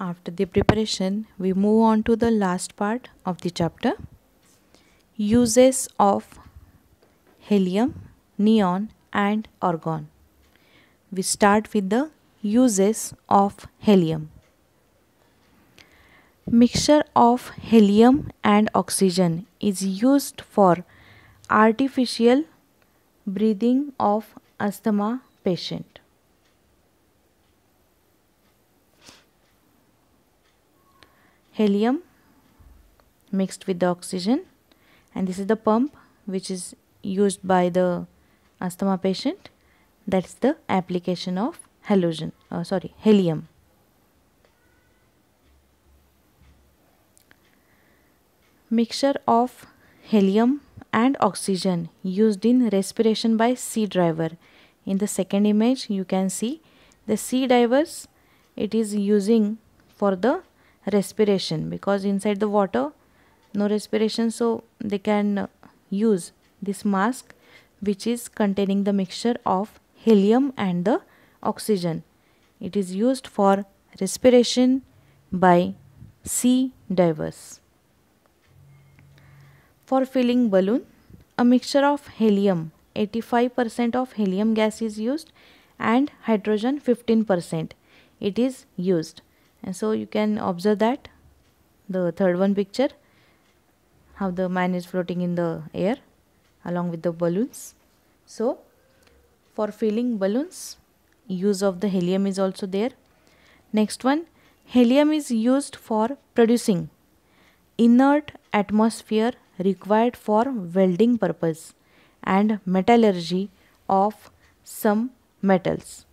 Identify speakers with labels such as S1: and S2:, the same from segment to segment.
S1: After the preparation, we move on to the last part of the chapter, uses of helium, neon and argon. We start with the uses of helium. Mixture of helium and oxygen is used for artificial breathing of asthma patient. Helium mixed with the oxygen, and this is the pump which is used by the asthma patient. That's the application of helium. Mixture of helium and oxygen used in respiration by sea diver. In the second image you can see the sea divers, it is using for the respiration because inside the water no respiration, so they can use this mask which is containing the mixture of helium and the oxygen. It is used for respiration by sea divers. For filling balloon, a mixture of helium, 85% of helium gas is used and hydrogen 15% it is used. And so you can observe that the third one picture, how the man is floating in the air along with the balloons. So for filling balloons, use of the helium is also there. Next one, helium is used for producing inert atmosphere required for welding purpose and metallurgy of some metals.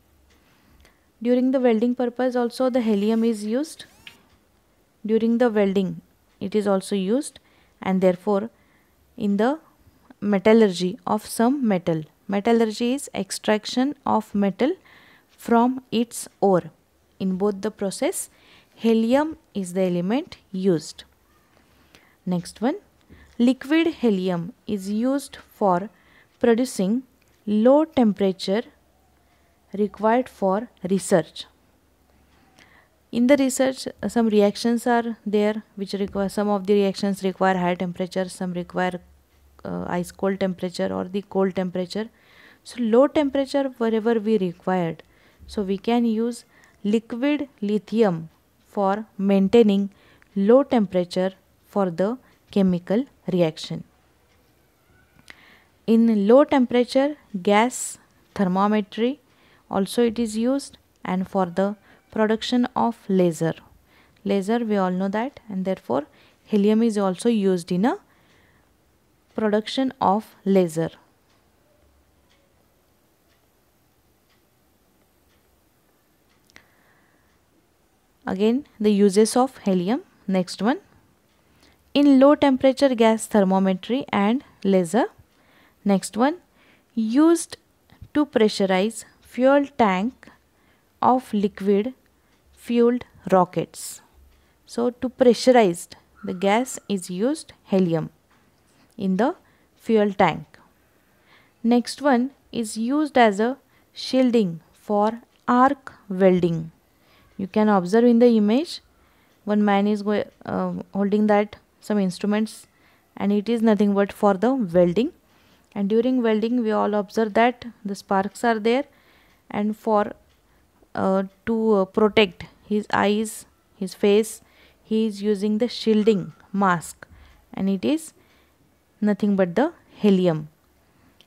S1: During the welding purpose also the helium is used. During the welding it is also used, and therefore in the metallurgy of some metal. Metallurgy is extraction of metal from its ore. In both the process, helium is the element used. Next one, liquid helium is used for producing low temperature required for research. In the research, some reactions are there which require, some of the reactions require high temperature, some require ice cold temperature or the cold temperature. So low temperature wherever we required, so we can use liquid lithium for maintaining low temperature for the chemical reaction. In low temperature gas thermometry also it is used, and for the production of laser. Laser we all know that, and therefore helium is also used in a production of laser. Again the uses of helium. Next one, in low temperature gas thermometry and laser. Next one, used to pressurize fuel tank of liquid fueled rockets. So to pressurize the gas is used helium in the fuel tank. Next one is used as a shielding for arc welding. You can observe in the image one man is holding that some instruments, and it is nothing but for the welding. And during welding we all observe that the sparks are there, and for to protect his eyes, his face, he is using the shielding mask, and it is nothing but the helium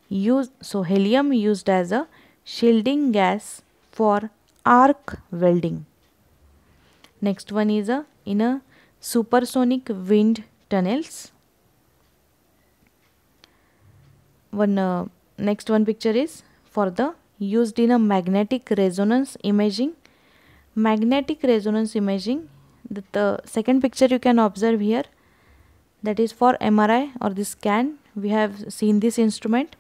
S1: used. So helium used as a shielding gas for arc welding. Next one is in a supersonic wind tunnels. Next one picture is for the used in a magnetic resonance imaging. Magnetic resonance imaging, the second picture you can observe here, that is for MRI or the scan. We have seen this instrument,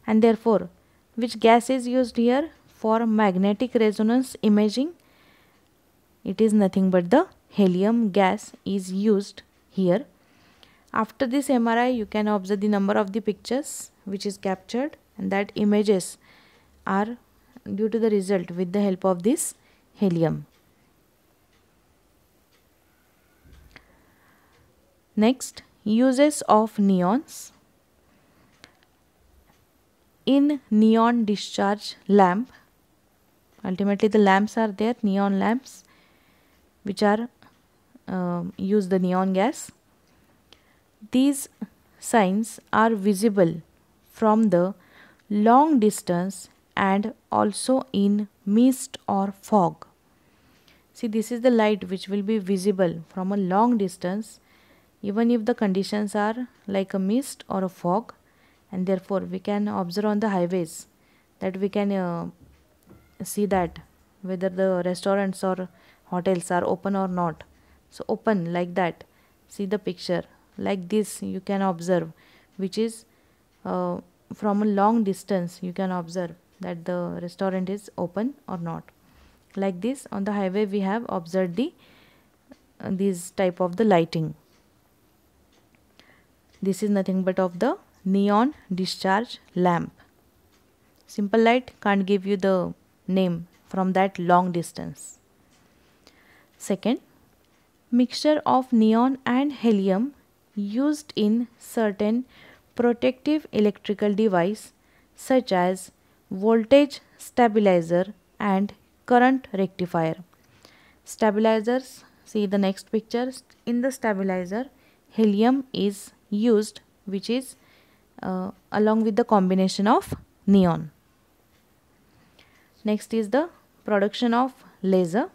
S1: and therefore which gas is used here for magnetic resonance imaging? It is nothing but the helium gas is used here. After this MRI you can observe the number of the pictures which is captured, and that images are due to the result with the help of this helium. Next, uses of neons. In neon discharge lamp, ultimately the lamps are there, neon lamps, which are use the neon gas. These signs are visible from the long distance and also in mist or fog. See, this is the light which will be visible from a long distance even if the conditions are like a mist or a fog, and therefore we can observe on the highways that we can see that whether the restaurants or hotels are open or not. So open like that, see the picture like this you can observe, which is from a long distance you can observe that the restaurant is open or not. Like this on the highway we have observed the this type of the lighting. This is nothing but of the neon discharge lamp. Simple light can't give you the name from that long distance. Second, mixture of neon and helium used in certain protective electrical device such as voltage stabilizer and current rectifier. Stabilizers, see the next picture. In the stabilizer, helium is used, which is along with the combination of neon. Next is the production of laser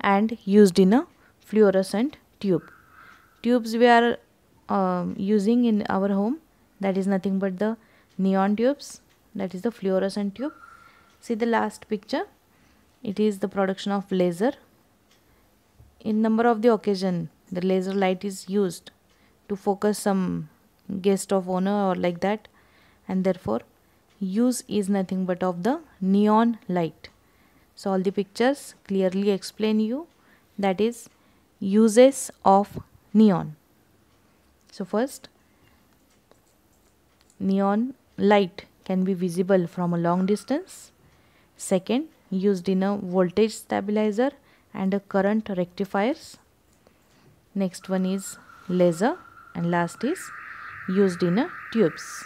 S1: and used in a fluorescent tube. Tubes we are using in our home, that is nothing but the neon tubes, that is the fluorescent tube. See the last picture, it is the production of laser. In number of the occasion the laser light is used to focus some guest of honor or like that, and therefore use is nothing but of the neon light. So all the pictures clearly explain you that is uses of neon. So first, neon light can be visible from a long distance. Second, used in a voltage stabilizer and a current rectifiers. Next one is laser, and last is used in a tubes.